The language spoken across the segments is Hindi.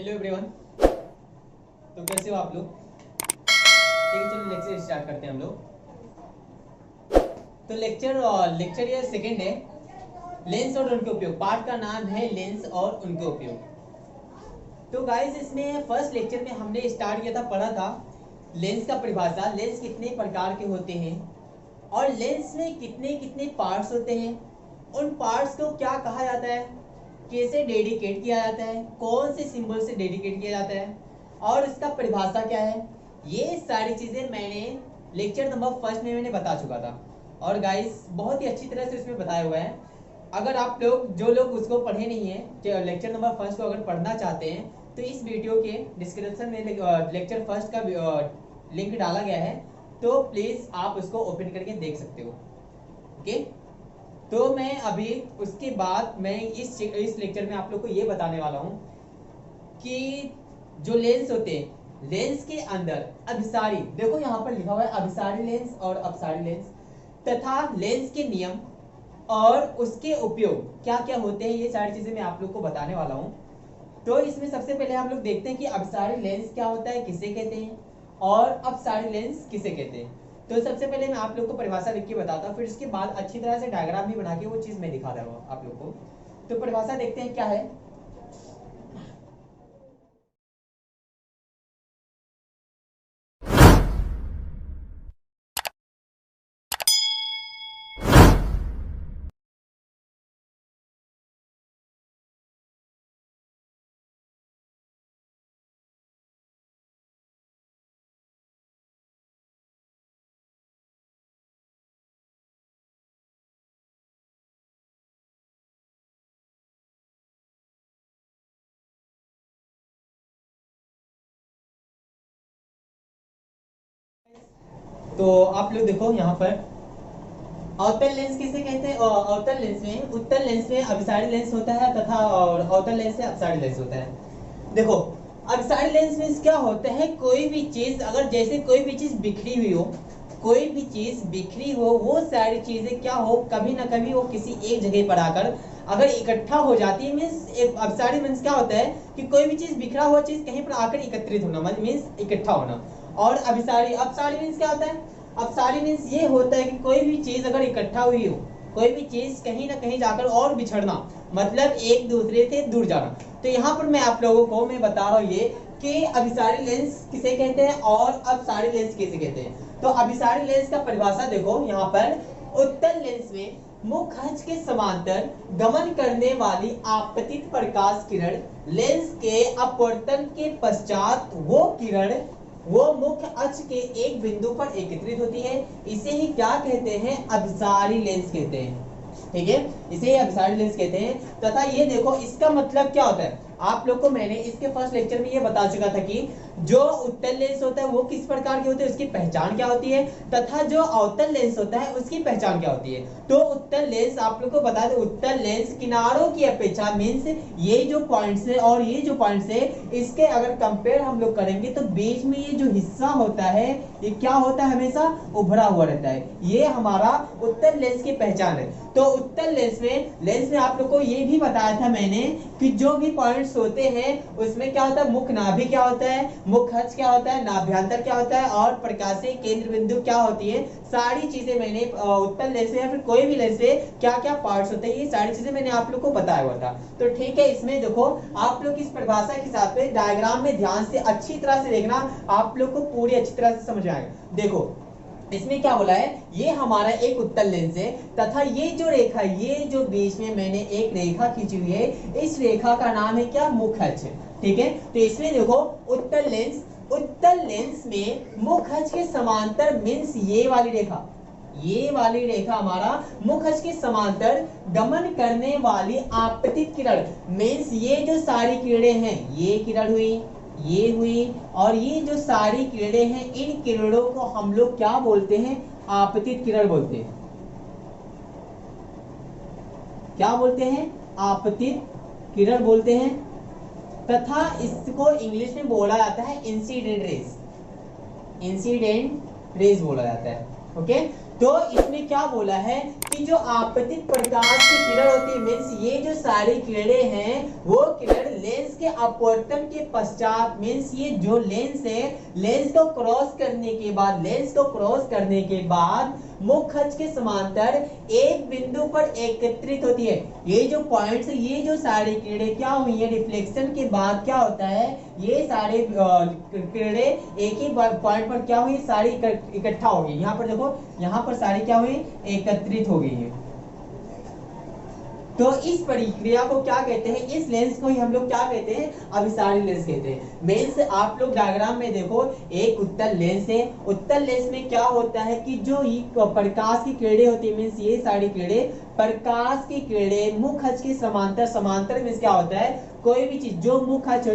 Hello everyone. तो कैसे हो आप लोग? ठीक है, चलो लेक्चर स्टार्ट करते हैं हम लोग। तो लेक्चर ये सेकंड है, लेंस और उनके उपयोग। पार्ट का नाम है लेंस और उनके उपयोग। तो गाइस इसमें फर्स्ट लेक्चर में हमने स्टार्ट किया था, पढ़ा था लेंस का परिभाषा, लेंस कितने प्रकार के होते हैं और लेंस में कितने कितने पार्ट्स होते हैं, उन पार्ट्स को क्या कहा जाता है, कैसे डेडिकेट किया जाता है, कौन से सिंबल से डेडिकेट किया जाता है और इसका परिभाषा क्या है। ये सारी चीजें मैंने लेक्चर नंबर फर्स्ट में मैंने बता चुका था और गाइस बहुत ही अच्छी तरह से इसमें बताया हुआ है। अगर आप लोग जो लोग उसको पढ़े नहीं है, लेक्चर नंबर फर्स्ट को अगर पढ़ना चाहते हैं तो इस वीडियो के डिस्क्रिप्शन में लेक्चर फर्स्ट का लिंक डाला गया है, तो प्लीज आप उसको ओपन करके देख सकते हो। ओके, तो मैं अभी उसके बाद मैं इस लेक्चर में आप लोग को ये बताने वाला हूं कि जो लेंस होते हैं, लेंस के अंदर अभिसारी, देखो यहाँ पर लिखा हुआ है अभिसारी लेंस और अपसारी लेंस, तथा लेंस के नियम और उसके उपयोग क्या क्या होते हैं, ये सारी चीजें मैं आप लोग को बताने वाला हूं। तो इसमें सबसे पहले हम लोग देखते हैं कि अभिसारी लेंस क्या होता है, किसे कहते हैं, और अपसारी लेंस किसे कहते हैं। तो सबसे पहले मैं आप लोग को परिभाषा लिख के बताता हूँ, फिर इसके बाद अच्छी तरह से डायग्राम भी बना के वो चीज मैं दिखा रहा हूँ आप लोग को। तो परिभाषा देखते हैं क्या है। तो आप लोग देखो यहाँ पर अवतल लेंस किसे कहते हैं। अवतल लेंस में, उत्तल लेंस में अभिसारी लेंस होता है तथा और अवतल लेंस में अपसारी लेंस होता है। देखो अभिसारी लेंस में क्या होता है, कोई भी चीज अगर जैसे कोई भी चीज बिखरी हुई हो, कोई भी चीज बिखरी हो, वो सारी चीजें क्या हो, कभी ना कभी वो किसी एक जगह पर आकर अगर इकट्ठा हो जाती है। मीन्स अपसारी मीन्स क्या होता है कि कोई भी चीज बिखरा हुआ चीज कहीं पर आकर एकत्रित होना, मीन्स इकट्ठा होना। और अपसारी मीन्स क्या होता है, अपसारी मीन्स ये होता है कि कोई भी चीज अगर इकट्ठा हुई हो, कोई भी चीज कहीं ना कहीं जाकर और बिछड़ना, मतलब एक दूसरे से दूर जाना। तो यहाँ पर मैं आप लोगों को मैं बता रहा हूँ ये कि अभिसारी लेंस किसे कहते हैं और अपसारी लेंस किसे कहते हैं। तो अभिसारी लेंस का परिभाषा देखो यहाँ पर, उत्तल लेंस में मुख्य अक्ष के समांतर गमन करने वाली आपतित प्रकाश किरण लेंस के अपवर्तन के पश्चात वो मुख्य अक्ष के एक बिंदु पर एकत्रित होती है। इसे ही क्या कहते हैं, अभिसारी लेंस कहते हैं। ठीक है, इसे ही अभिसारी लेंस कहते हैं। तथा ये देखो इसका मतलब क्या होता है, आप लोग को मैंने इसके फर्स्ट लेक्चर में ये बता चुका था कि जो उत्तल लेंस होता है वो किस प्रकार के होते हैं, उसकी पहचान क्या होती है, तथा जो अवतल लेंस होता है उसकी पहचान क्या होती है। तो उत्तल लेंस आप लोग को बता दें, उत्तल लेंस किनारों की अपेक्षा, मीन्स ये जो पॉइंट्स है और ये जो पॉइंट्स है, इसके अगर कंपेयर हम लोग करेंगे तो बीच में ये जो हिस्सा होता है ये क्या होता है, हमेशा उभरा हुआ रहता है। ये हमारा उत्तल लेंस की पहचान है। तो उत्तल लेंस में आप लोग को ये भी बताया था मैंने कि जो भी पॉइंट्स होते हैं उसमें क्या होता है, मुख्य नाभि क्या होता है, मुख्य अक्ष क्या होता है, नाभ्यंतर क्या होता है और प्रकाशीय केंद्र बिंदु क्या होती है, सारी चीजें मैंने उत्तल लेंस में या फिर कोई भी लेंस से क्या क्या पार्ट्स होते हैं, ये सारी चीजें मैंने आप लोग को बताया हुआ था। तो ठीक है, इसमें देखो आप लोग इस परिभाषा के हिसाब से डायग्राम में ध्यान से अच्छी तरह से देखना, आप लोग को पूरी अच्छी तरह से समझ आएगा। देखो इसमें क्या बोला है, ये हमारा एक उत्तल लेंस है तथा ये जो रेखा, ये जो बीच में मैंने एक रेखा खींची हुई है, इस रेखा का नाम है क्या, मुख्य अक्ष। ठीक है, तो इसमें देखो उत्तल लेंस में मुख्य अक्ष के समांतर, मीन्स ये वाली रेखा हमारा मुख्य अक्ष के समांतर गमन करने वाली आपतित किरण, मीन्स ये जो सारी किरणें हैं, ये किरण हुई, ये हुई और ये जो सारी किरणें हैं, इन किरणों को हम लोग क्या बोलते हैं, आपतित किरण बोलते हैं। क्या बोलते हैं, आपतित किरण बोलते हैं। तथा इसको इंग्लिश में बोला जाता है इंसिडेंट रेज बोला जाता है। ओके, तो इसमें क्या बोला है कि जो आपतित प्रकाश की किरण होती है मीन्स ये जो सारे किरणें हैं वो किरण लेंस के अपवर्तन के पश्चात मीन्स ये जो लेंस है लेंस को क्रॉस करने के बाद मुख अक्ष के समांतर एक बिंदु पर एकत्रित होती है। ये जो पॉइंट्स है ये जो सारी किरणें क्या हुई है रिफ्लेक्शन के बाद क्या होता है ये सारे किरणें एक ही पॉइंट पर क्या हुई सारी इकट्ठा हो गई। यहाँ पर देखो यहाँ पर सारी क्या हुई एकत्रित हो गई है। तो इस प्रक्रिया को क्या कहते हैं इस लेंस को ही हम लोग क्या कहते हैं अभिसारी लेंस कहते हैं। मेंस आप लोग डायग्राम में देखो एक उत्तल लेंस है। उत्तल लेंस में क्या होता है कि जो प्रकाश की किरणें होती है मीन्स ये सारी किरणें प्रकाश की किरणें मुख अक्ष के समांतर समांतर मीन्स क्या होता है कोई भी चीज जो मुख अक्ष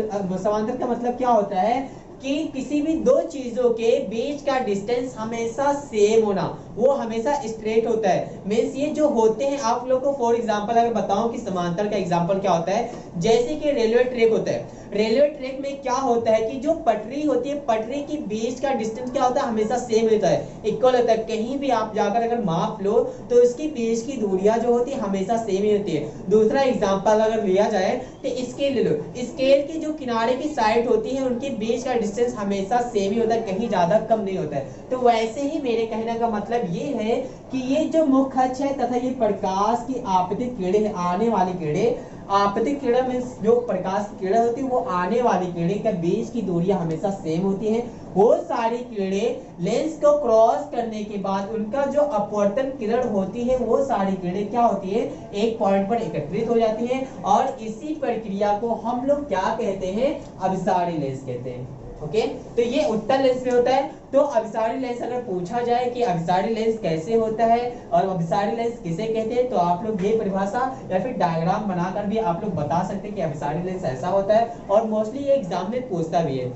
समांतर का मतलब क्या होता है कि किसी भी दो चीजों के बीच का डिस्टेंस हमेशा सेम होना वो हमेशा स्ट्रेट होता है। मीन्स ये जो होते हैं आप लोगों को फॉर एग्जांपल अगर बताऊं कि समांतर का एग्जांपल क्या होता है जैसे कि रेलवे ट्रैक होता है। रेलवे ट्रैक में क्या होता है कि जो पटरी होती है पटरी के बीच का डिस्टेंस क्या होता है हमेशा सेम होता है इक्वल होता है। कहीं भी आप जाकर अगर माप लो तो इसकी बीच की दूरियां जो होती है हमेशा सेम ही होती है। दूसरा एग्जांपल अगर लिया जाए तो स्केल ले लो। स्केल की जो किनारे की साइड होती है उनके बीच का डिस्टेंस हमेशा सेम ही होता है कहीं ज्यादा कम नहीं होता है। तो वैसे ही मेरे कहने का मतलब ये है कि ये जो मुख अक्ष है तथा ये प्रकाश की आपतित किरणें आने वाली किरणें आपतित किरण में जो प्रकाश की किरण होती है वो आने वाली किरणें के बीच की दूरियां हमेशा सेम होती हैं। वो सारी किरणें लेंस को क्रॉस करने के बाद उनका जो अपवर्तन किरण होती है वो सारी किरणें क्या होती है एक पॉइंट पर एकत्रित हो जाती हैं और इसी प्रक्रिया को हम लोग क्या कहते हैं अभिसारी लेंस कहते हैं। ओके तो ये उत्तल लेंस में होता है। तो अभिसारी लेंस अगर पूछा जाए कि अभिसारी लेंस कैसे होता है और अभिसारी लेंस किसे कहते हैं तो आप लोग ये परिभाषा या फिर डायग्राम बनाकर भी आप लोग बता सकते हैं कि अभिसारी लेंस ऐसा होता है और मोस्टली ये एग्जाम में पूछता भी है।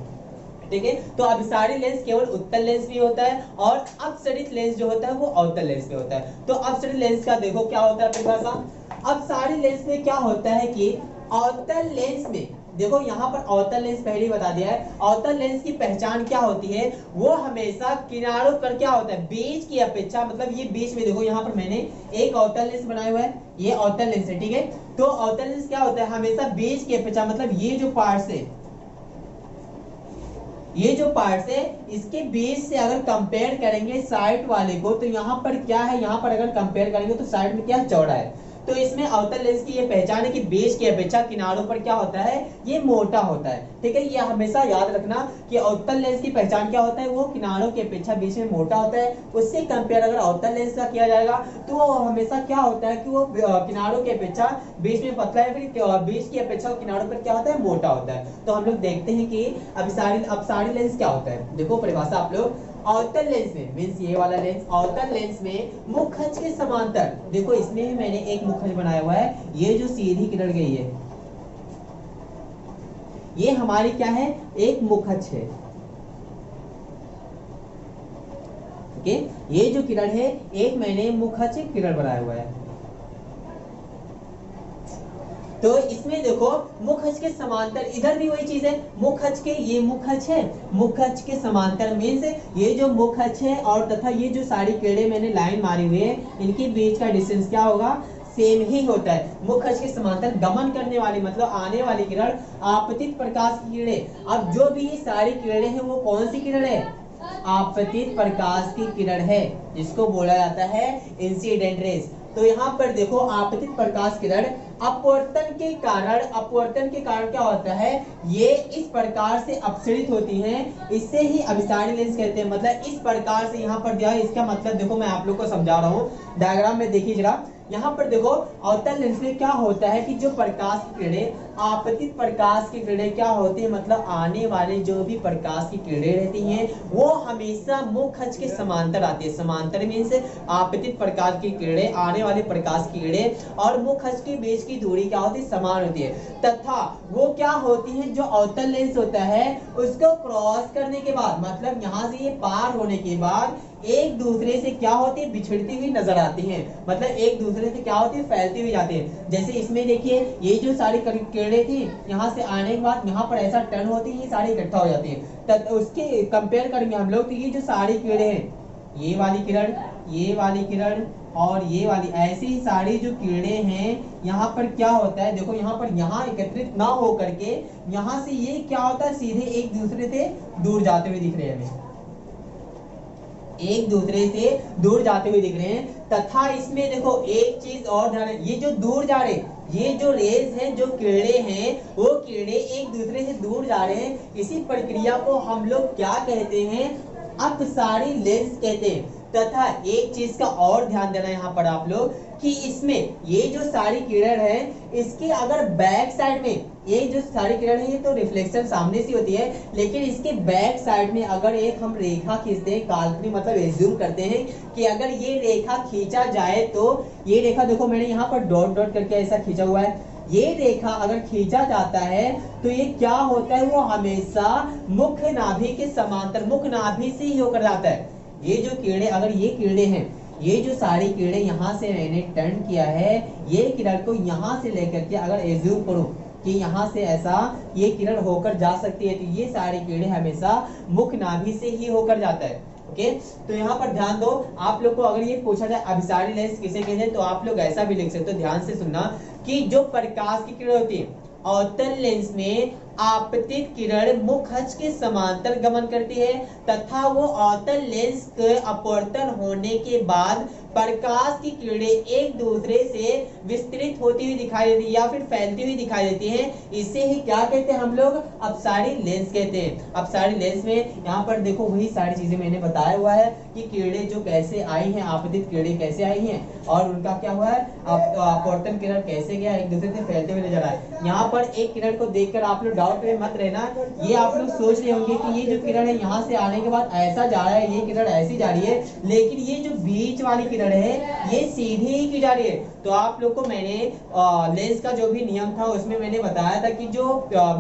ठीक है तो अभिसारी लेंस केवल उत्तल लेंस भी होता है और अपसरित लेंस जो होता है वो अवतल लेंस में होता है। तो अपसरित लेंस का देखो क्या होता है परिभाषा। अपसारी लेंस में क्या होता है कि अवतल लेंस में देखो यहाँ पर अवतल लेंस पहले ही बता दिया है। अवतल लेंस की पहचान क्या होती है वो हमेशा किनारों पर क्या होता है बीच की अपेक्षा मतलब ये बीच में देखो यहाँ पर मैंने एक अवतल लेंस बनाया हुआ है ये अवतल लेंस है। ठीक है तो अवतल लेंस क्या होता है हमेशा बीच की अपेक्षा मतलब ये जो पार्ट्स है इसके बीच से अगर कंपेयर करेंगे साइड वाले को तो यहाँ पर क्या है यहाँ पर अगर कंपेयर करेंगे तो साइड में क्या चौड़ा है। तो इसमें अवतल लेंस की ये पहचान है कि बेस की अपेक्षा किनारों पर क्या होता है ये मोटा होता है। ठीक है ये हमेशा याद रखना कि अवतल लेंस की पहचान क्या होता है वो किनारों की अपेक्षा बीच में मोटा होता है। उससे कंपेयर अगर अवतल लेंस का किया जाएगा तो वो हमेशा क्या होता है कि वो किनारों की अपेक्षा बीच में पतला है फिर बीच की अपेक्षा किनारों पर क्या होता है मोटा होता है। तो हम लोग देखते हैं कि अपसारी लेंस क्या होता है। देखो परिभाषा आप लोग अवतल लेंस में मींस ये वाला लेंस अवतल लेंस में मुख अक्ष के समांतर देखो इसमें भी मैंने एक मुख अक्ष बनाया हुआ है। ये जो सीधी किरण गई है ये हमारी क्या है एक मुख अक्ष है। ओके ये जो किरण है एक मैंने मुख अक्ष किरण बनाया हुआ है। तो इसमें देखो मुख अक्ष के समांतर इधर भी वही चीज है मुख अक्ष के ये मुख अक्ष है मुख अक्ष के समांतर मींस ये जो मुख अक्ष है और तथा ये जो सारी किरणें मैंने लाइन मारी हुई है इनके बीच का डिस्टेंस क्या होगा सेम ही होता है। मुख अक्ष के समांतर गमन करने वाली मतलब आने वाली किरण आपतित प्रकाश की किरणें। अब जो भी सारी किरणें हैं वो कौन सी किरण है आपतित प्रकाश की किरण है जिसको बोला जाता है इंसिडेंट रेज। तो यहाँ पर देखो आपतित प्रकाश किरण अपवर्तन के कारण क्या होता है ये इस प्रकार से अपसरित होती हैं इससे ही अभिसारी लेंस कहते हैं। मतलब इस प्रकार से यहाँ पर दिया है इसका मतलब देखो मैं आप लोग को समझा रहा हूँ डायग्राम में देखिए जरा। यहाँ पर देखो अवतल लेंस में क्या होता है कि जो प्रकाश की किरणें आपतित प्रकाश की किरणें क्या होती है मतलब आने वाले जो भी प्रकाश की किरणें रहती हैं वो हमेशा मुख अक्ष के समांतर आती है। समांतर मींस आपतित प्रकाश की किरणें आने वाले प्रकाश की किरणें और मुख अक्ष के बीच की दूरी क्या होती है समान होती है तथा वो क्या होती है जो अवतल लेंस होता है उसको क्रॉस करने के बाद मतलब यहाँ से ये पार होने के बाद एक दूसरे से क्या होती है बिछड़ती हुई नजर आती हैं। मतलब एक दूसरे से क्या होती है फैलती हुई जाती है। जैसे इसमें देखिए ये जो सारी किरणें थी यहाँ से आने के बाद यहाँ पर ऐसा टर्न होती है ये सारी इकट्ठा हो जाती है। उसके कंपेयर करेंगे हम लोग तो ये जो सारी किरणें हैं ये वाली किरण, ये वाली किरण और ये वाली, ऐसी ही सारी जो किरणें हैं यहाँ पर क्या होता है, देखो यहाँ पर यहाँ एकत्रित ना हो करके यहाँ से ये क्या होता है, सीधे एक दूसरे से दूर जाते हुए दिख रहे हैं हमें, एक दूसरे से दूर जाते हुए दिख रहे हैं। तथा इसमें देखो एक चीज और ध्यान, ये जो दूर जा रहे, ये जो रेज हैं, जो किरणें हैं, वो किरणें एक दूसरे से दूर जा रहे हैं। इसी प्रक्रिया को हम लोग क्या कहते हैं, अपसारी लेंस कहते हैं। तथा एक चीज का और ध्यान देना यहाँ पर आप लोग कि इसमें ये जो सारी किरण है, इसके अगर बैक साइड में ये जो सारी किरण है, ये तो रिफ्लेक्शन सामने से होती है, लेकिन इसके बैक साइड में अगर एक हम रेखा खींचते हैं, काल्पनिक मतलब एज्यूम करते हैं कि अगर ये रेखा खींचा जाए, तो ये रेखा देखो मैंने यहाँ पर डॉट डॉट करके ऐसा खींचा हुआ है, ये रेखा अगर खींचा जाता है तो ये क्या होता है, वो हमेशा मुख्य नाभि के समांतर, मुख्य नाभि से ही होकर जाता है। ये जो किरणें, अगर ये किरणें हैं, ये जो सारी किरणें यहाँ से मैंने टर्न किया है, ये किरण को यहाँ से लेकर के अगर एज्यूम करूं कि यहाँ से ऐसा ये किरण होकर जा सकती है, तो ये सारी किरणें हमेशा मुख्य नाभि से ही होकर जाता है। ओके, तो यहाँ पर ध्यान दो, आप लोग को अगर ये पूछा जाए अभिसारी लेंस किसे कहते हैं, तो आप लोग ऐसा भी लिख सकते हो, ध्यान से सुनना कि जो प्रकाश की किरण होती है, अवतल लेंस में आपतित किरण मुख्य अक्ष के समांतर गमन करती है, तथा वो अवतल लेंस के अपवर्तन होने के बाद प्रकाश की किरणें एक दूसरे से विस्तृत होती हुई दिखाई देती है या फिर फैलती हुई दिखाई देती हैं। इसे ही क्या कहते हैं हम लोग, अपसारी लेंस कहते हैं। अपसारी लेंस में यहाँ पर देखो वही सारी चीजें मैंने बताया हुआ है कि किरणें जो कैसे आई हैं, आपतित किरणें कैसे आई हैं और उनका क्या हुआ है, अपवर्तन किरण कैसे गया, एक दूसरे से फैलते हुए नजर आए। यहाँ पर एक किरण को देखकर आप लोग डाउट में मत रहना, ये आप लोग सोच रहे होंगे कि ये जो किरण है यहाँ से आने के बाद ऐसा जा रहा है, ये किरण ऐसी जा रही है, लेकिन ये जो बीच वाली किरण है ये सीधी ही की जा रही है। तो आप लोग को मैंने लेंस का जो भी नियम था उसमें मैंने बताया था कि जो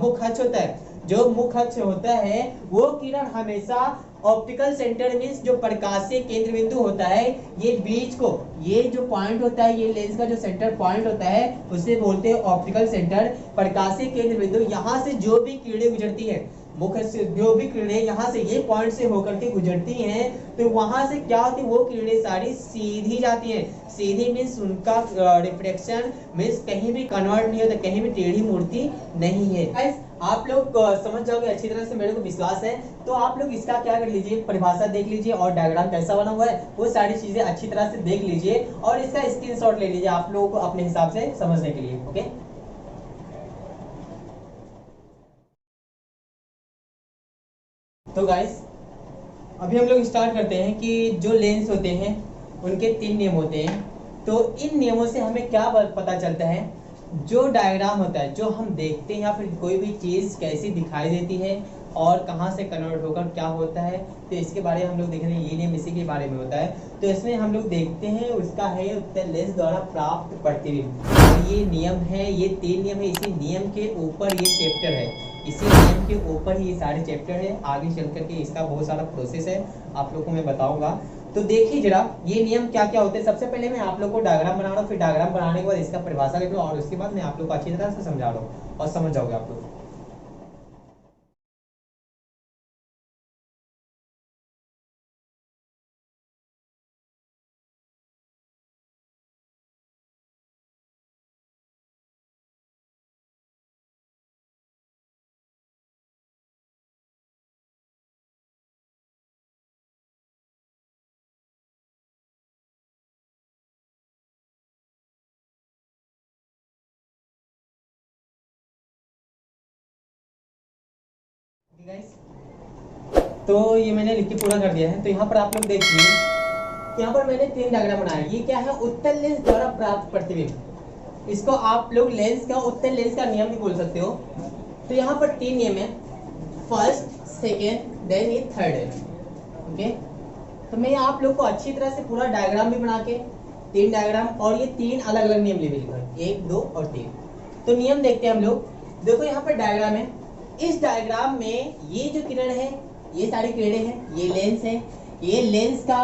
मुख्य अक्ष होता है, जो मुख्य अक्ष होता है, वो किरण हमेशा ऑप्टिकल सेंटर मींस जो प्रकाशीय केंद्र बिंदु होता है, ये बीच को, ये जो पॉइंट होता है, ये लेंस का जो सेंटर पॉइंट होता है, उसे बोलते हैं ऑप्टिकल सेंटर, प्रकाशीय केंद्र बिंदु। यहाँ से जो भी किरणें गुजरती है, मुख्य से जो भी किरणें यहाँ से ये पॉइंट से होकर के गुजरती हैं, तो वहां से क्या होती है, वो किरणें सारी सीधी जाती हैं। सीधी मींस उनका रिफ्लेक्शन मींस कहीं भी कन्वर्ट नहीं होता, कहीं भी टेढ़ी मूर्ति नहीं है। आप लोग समझ जाओगे अच्छी तरह से, मेरे को विश्वास है। तो आप लोग इसका क्या कर लीजिए, परिभाषा देख लीजिए और डायग्राम कैसा बना हुआ है वो सारी चीजें अच्छी तरह से देख लीजिए और इसका स्क्रीनशॉट ले लीजिए आप लोगों को अपने हिसाब से समझने के लिए। ओके, तो गाइस अभी हम लोग स्टार्ट करते हैं कि जो लेंस होते हैं उनके 3 नियम होते हैं। तो इन नियमों से हमें क्या पता चलता है, जो डायग्राम होता है, जो हम देखते हैं या फिर कोई भी चीज़ कैसी दिखाई देती है और कहाँ से कन्वर्ट होकर क्या होता है, तो इसके बारे में हम लोग देख रहे हैं। ये नियम इसी के बारे में होता है। तो इसमें हम लोग देखते हैं, उसका है उत्तल लेंस द्वारा प्राप्त प्रतिबिंब। ये नियम है, ये 3 नियम है। इसी नियम के ऊपर ये चैप्टर है, इसी नियम के ऊपर ही ये सारे चैप्टर है। आगे चल करके इसका बहुत सारा प्रोसेस है, आप लोगों को मैं बताऊंगा। तो देखिए जरा ये नियम क्या क्या होते हैं। सबसे पहले मैं आप लोग को डायग्राम बना रहा हूँ, फिर डायग्राम बनाने के बाद इसका परिभाषा लिख रहा हूँ और उसके बाद मैं आप लोग को अच्छी तरह से समझा रहा हूँ और समझ जाओगे आप लोग। तो ये मैंने लिख के पूरा कर दिया है। तो यहाँ पर आप लोग देखिए, यहाँ पर मैंने 3 डायग्राम बनाया। ये क्या है, उत्तल लेंस द्वारा प्राप्त प्रतिबिंब। इसको आप लोग लेंस का, उत्तल लेंस का नियम भी बोल सकते हो। तो यहाँ पर 3 नियम है, फर्स्ट, सेकेंड, देन ये थर्ड है। ओके, तो मैं आप लोग को अच्छी तरह से पूरा डायग्राम भी बना के 3 डायग्राम और ये 3 अलग अलग नियम ले लिखा है, 1, 2 और 3। तो नियम देखते हैं हम लोग। देखो यहाँ पर डायग्राम है, इस डायग्राम में ये जो किरण है, ये सारी किरणें हैं, ये लेंस है, ये लेंस का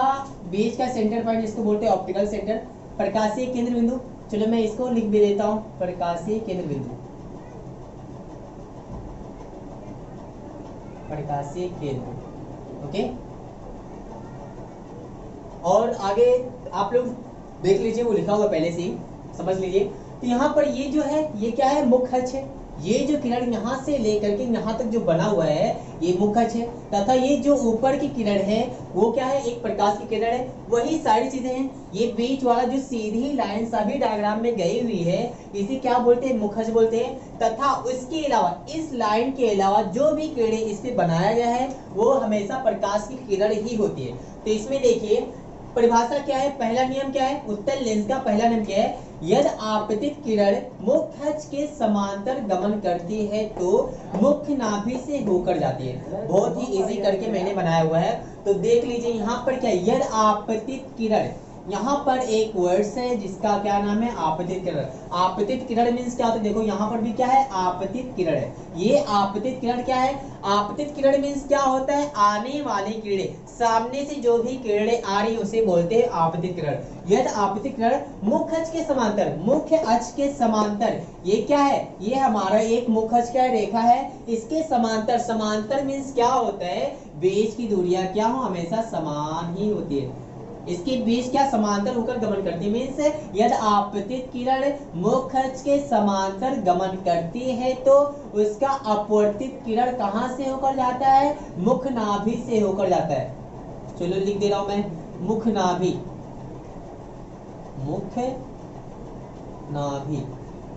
बीच का सेंटर पॉइंट जिसको बोलते हैं ऑप्टिकल सेंटर, प्रकाशीय केंद्र बिंदु। चलो मैं इसको लिख भी देता हूँ, प्रकाशीय केंद्र बिंदु, प्रकाशीय केंद्र। ओके, और आगे आप लोग देख लीजिए, वो लिखा हुआ पहले से ही समझ लीजिए। तो यहाँ पर ये जो है ये क्या है, मुख्य अक्ष है। ये जो किरण यहाँ से लेकर के यहाँ तक जो बना हुआ है ये मुख्य अक्ष है, तथा ये जो ऊपर की किरण है वो क्या है, एक प्रकाश की किरण है। वही सारी चीजें हैं। ये बीच वाला जो सीधी लाइन सभी डायग्राम में गई हुई है इसे क्या बोलते हैं, मुख्य अक्ष बोलते हैं। तथा उसके अलावा इस लाइन के अलावा जो भी किरणें इस पे बनाया गया है वो हमेशा प्रकाश की किरण ही होती है। तो इसमें देखिए परिभाषा क्या है, पहला नियम क्या है, उत्तल लेंस का पहला नियम क्या है, यदि आपतित किरण मुख्य अक्ष के समांतर गमन करती है तो मुख्य नाभि से होकर जाती है। बहुत ही इजी करके मैंने बनाया हुआ है, तो देख लीजिए यहाँ पर क्या है, यदि आपतित किरण, यहाँ पर एक वर्ड्स है जिसका क्या नाम है, आपतित किरण। आपतित किरण मींस क्या होता है, देखो यहाँ पर भी क्या है, आपतित किरण है। ये आपतित किरण क्या है, आपतित किरण मींस क्या होता है, आने वाली किरणें, सामने से जो भी किरणें आ रही उसे बोलते हैं आपतित किरण। यदि आपतित किरण मुख्य अक्ष के समांतर, मुख्य अक्ष के समांतर, ये क्या है, ये हमारा एक मुख्य अक्ष का रेखा है, इसके समांतर, समांतर मींस क्या होता है, बीच की दूरियां क्या हो, हमेशा समान ही होती है। इसके बीच क्या समांतर होकर गमन करती है, मींस यदि आपतित किरण मुख्य अक्ष के समांतर गमन करती है तो उसका अपवर्तित किरण कहां से होकर जाता है, मुख्य नाभि से होकर जाता है। चलो लिख दे रहा हूं मैं, मुख्य नाभि, मुख्य नाभि,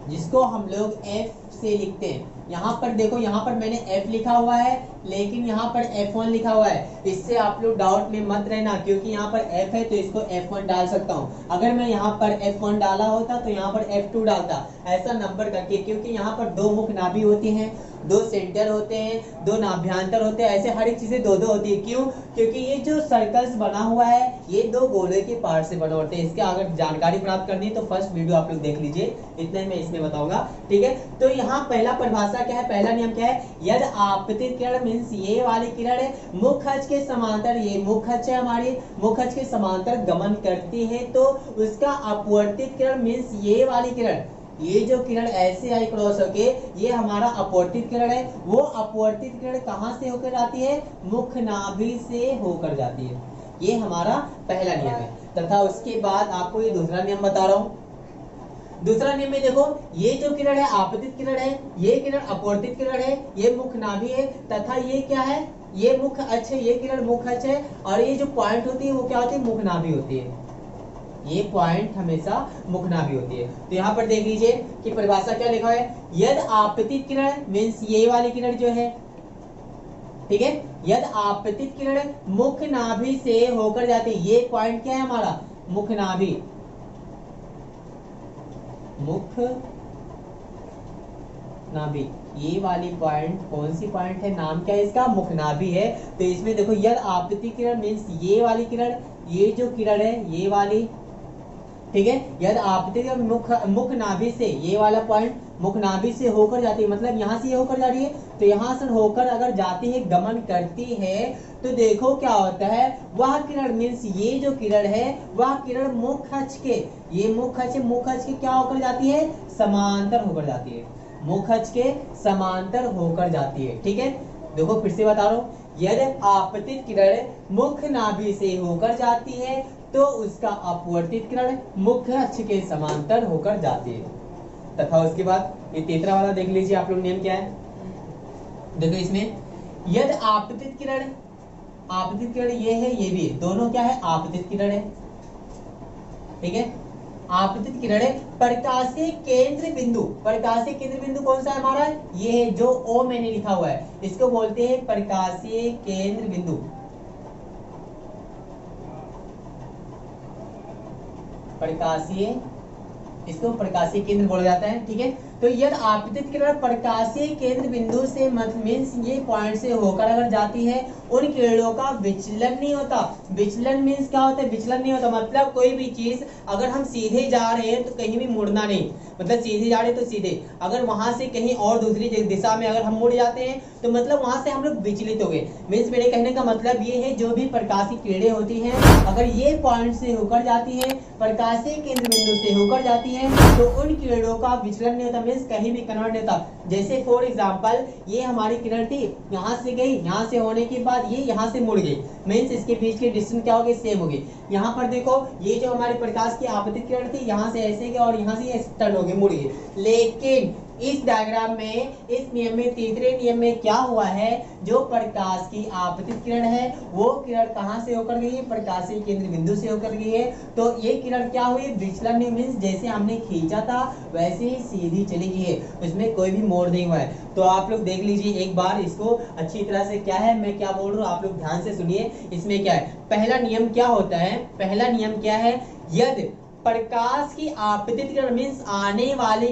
जिसको हम लोग F से लिखते हैं। यहाँ पर देखो, यहाँ पर मैंने F लिखा हुआ है लेकिन यहाँ पर F1 लिखा हुआ है। इससे आप लोग डाउट में मत रहना, क्योंकि यहाँ पर F है तो इसको F1 डाल सकता हूँ। अगर मैं यहाँ पर F1 डाला होता तो यहाँ पर F2 डालता, ऐसा नंबर करके, क्योंकि यहाँ पर दो मुख्य नाभि होती हैं, दो सेंटर होते हैं, दो नाभ्यांतर होते हैं, ऐसे हर एक चीजें दो दो होती है। क्यों, क्योंकि ये जो सर्कल्स बना हुआ है ये दो गोले के पार्ट से बने होते हैं। इसके अगर जानकारी प्राप्त करनी है तो फर्स्ट वीडियो आप लोग देख लीजिए, इतना ही मैं इसमें बताऊंगा, ठीक है। तो यहाँ पहला परिभाषा क्या है, पहला नियम क्या है, यदि आपतित किरण मींस ये वाली किरण है मुख्य अक्ष के समांतर, ये मुख्य अक्ष है हमारी, मुख्य अक्ष के समांतर गमन करती है तो उसका अपवर्तित किरण मींस ये वाली किरण, ये जो किरण ऐसे आई क्रॉस होके, ये हमारा अपवर्तित किरण है। वो अपवर्तित किरण कहां से होकर जाती है, मुख्य नाभि से होकर जाती है। ये हमारा पहला नियम है। तथा उसके बाद आपको ये दूसरा नियम बता रहा हूं। दूसरा नियम में देखो, ये जो किरण है आपतित किरण है, ये किरण अपवर्तित किरण है, ये मुख्य नाभि है, तथा ये क्या है, ये मुख्य अक्ष है, ये किरण मुख्य अक्ष है, और ये जो पॉइंट होती है वो क्या होती है, मुख्य नाभि होती है। ये पॉइंट हमेशा मुख्य नाभि होती है। तो यहाँ पर देख लीजिए कि परिभाषा क्या लिखा है, यदि आपतित किरण मींस ये वाली किरण जो है, ठीक है, यदि आपतित किरण मुख्य नाभि से होकर जाती है, ये पॉइंट क्या है हमारा, मुख्य नाभि, मुख्य नाभि, ये वाली पॉइंट कौन सी पॉइंट है, नाम क्या है इसका, मुख्य नाभि है। तो इसमें देखो, यदि आपतित किरण मींस ये वाली किरण, ये जो किरण है ये वाली, ठीक है, यदि आपतित किरण मुख्य नाभि से, ये वाला पॉइंट मुख्य नाभि से होकर जाती है, मतलब यहाँ से ये होकर जा रही है, तो यहाँ से होकर अगर जाती है, गमन करती है, तो देखो क्या होता है, वह किरण मींस ये जो किरण है वह किरण मुख्य अक्ष के, ये मुख्य अक्ष के क्या होकर जाती है, समांतर होकर जाती है, मुख्य अक्ष के समांतर होकर जाती है, ठीक है। देखो फिर से बता रहा हूँ, यदि आपतित किरण मुख्य नाभि से होकर जाती है तो उसका अपवर्तित किरण मुख्य अक्ष के समांतर होकर जाती है। तथा उसके बाद ये तीसरा वाला देख लीजिए आप लोग, नियम क्या है, देखो इसमें, यदि आपतित किरण, आपतित किरण ये है ये भी है, दोनों क्या है, आपतित किरण है, ठीक है। आपतित किरण है, प्रकाशीय केंद्र बिंदु, प्रकाशीय केंद्र बिंदु कौन सा है हमारा, ये है जो O मैंने लिखा हुआ है, इसको बोलते हैं प्रकाशीय केंद्र बिंदु, प्रकाशीय, इसको प्रकाशीय केंद्र बोला जाता है, ठीक है। तो यदि आपतित किरण प्रकाशीय केंद्र बिंदु से मींस ये पॉइंट से होकर अगर जाती है, उन किरणों का विचलन नहीं होता। विचलन मींस क्या होता है, विचलन नहीं होता मतलब कोई भी चीज अगर हम सीधे जा रहे हैं तो कहीं भी मुड़ना नहीं, मतलब सीधे जा रहे हैं तो सीधे, अगर वहां से कहीं और दूसरी दिशा में अगर हम मुड़ जाते हैं तो मतलब वहां से हम लोग विचलित हो गए। मींस मेरे कहने का मतलब ये है, जो भी प्रकाशीय किरणें होती हैं अगर ये पॉइंट से होकर जाती है, प्रकाशीय केंद्र बिंदु से होकर जाती है, तो उन किरणों का विचलन नहीं होता, मींस कहीं भी कन्वर्ट नहीं होता। जैसे फॉर एग्जांपल ये हमारी किरण थी, यहाँ से गई, यहाँ से होने के बाद ये यहाँ से मुड़ गई, मींस इसके बीच की डिस्टेंस क्या होगी, सेम होगी। यहाँ पर देखो ये जो हमारे प्रकाश की आपतित किरण थी यहाँ से ऐसे गए और यहाँ से ये टर्न हो गए, मुड़ गए। लेकिन इस डायग्राम में, इस नियम में, तीसरे नियम में क्या हुआ है, जो प्रकाश की आपतित किरण है वो किरण कहाँ से होकर गई है, प्रकाशीय केंद्र बिंदु से होकर गई है। तो ये किरण क्या हुई, विचलन मीन्स जैसे हमने खींचा था वैसे ही सीधी चली गई है, इसमें कोई भी मोड़ नहीं हुआ है। तो आप लोग देख लीजिए एक बार इसको अच्छी तरह से, क्या है मैं क्या बोल रहा हूँ आप लोग ध्यान से सुनिए। इसमें क्या है, पहला नियम क्या होता है, पहला नियम क्या है, यदि प्रकाश की आपतित किरण मीन्स आने वाली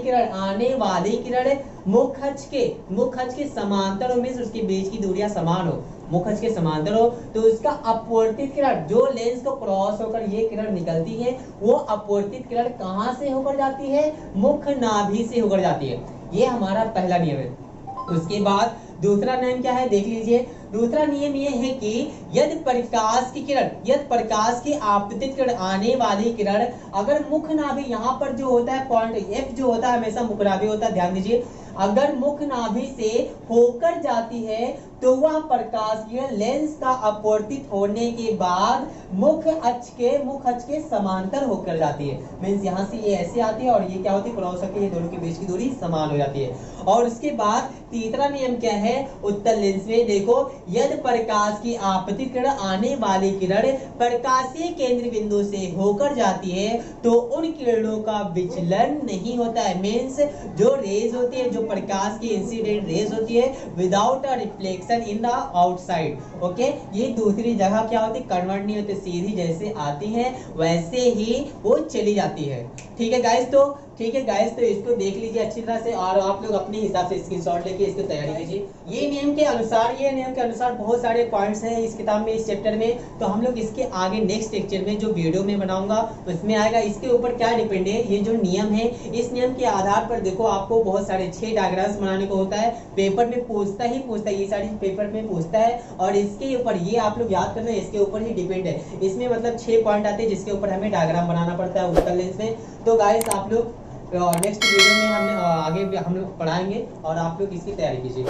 किरण मुख्य अक्ष के समांतर हो, मीन्स उसके बीच की दूरियां समान हो, मुख्य अक्ष के समांतर हो, तो उसका अपवर्तित किरण जो लेंस को क्रॉस होकर ये किरण निकलती है वो अपवर्तित किरण कहां से होकर जाती है, मुख्य नाभि से होकर जाती है। ये हमारा पहला नियम है। उसके बाद दूसरा नियम क्या है देख लीजिए। दूसरा नियम ये है कि यदि प्रकाश की आपतित किरण, आने वाली किरण अगर मुख्य नाभि, यहाँ पर जो होता है पॉइंट F जो होता है हमेशा मुख्य नाभि होता है, ध्यान दीजिए, अगर मुख्य नाभि से होकर जाती है तो वह प्रकाश किरण लेंस का अपवर्तित होने के बाद मुख्य अक्ष के समांतर होकर जाती है। मींस यहाँ से ये ऐसे आती है और ये क्या होती है, क्रॉस होकर ये दोनों के बीच की दूरी समान हो जाती है। और उसके बाद तीसरा नियम क्या है, उत्तल लेंस में देखो, यदि प्रकाश की आपतित किरण, आने वाली किरण प्रकाशीय केंद्र बिंदु से होकर जाती है तो उन किरणों का विचलन नहीं होता है। मींस जो रेज होती है, जो प्रकाश की इंसिडेंट रेज होती है, without a reflection in the outside, okay, ये दूसरी जगह क्या होती है, कन्वर्ट नहीं होती, सीधी जैसे आती है वैसे ही वो चली जाती है। ठीक है गाइस, तो इसको देख लीजिए अच्छी तरह से और आप लोग अपने हिसाब से स्क्रीनशॉट लेके इसकी तैयारी कीजिए। ये नियम के अनुसार बहुत सारे पॉइंट्स हैं इस किताब में, इस चैप्टर में, तो हम लोग इसके आगे नेक्स्ट लेक्चर में जो वीडियो में बनाऊंगा उसमें आएगा। इसके ऊपर क्या डिपेंड है, ये जो नियम है इस नियम के आधार पर देखो आपको बहुत सारे 6 डायग्राम्स बनाने को होता है, पेपर में पूछता ही ये सारी पेपर में पूछता है, और इसके ऊपर ये आप लोग याद करना, इसके ऊपर ही डिपेंड है। इसमें मतलब 6 पॉइंट आते हैं जिसके ऊपर हमें डायग्राम बनाना पड़ता है उत्तल लेंस में। तो गाइस आप लोग नेक्स्ट वीडियो में हमने आगे भी हम लोग पढ़ाएंगे और आप लोग इसकी तैयारी कीजिए।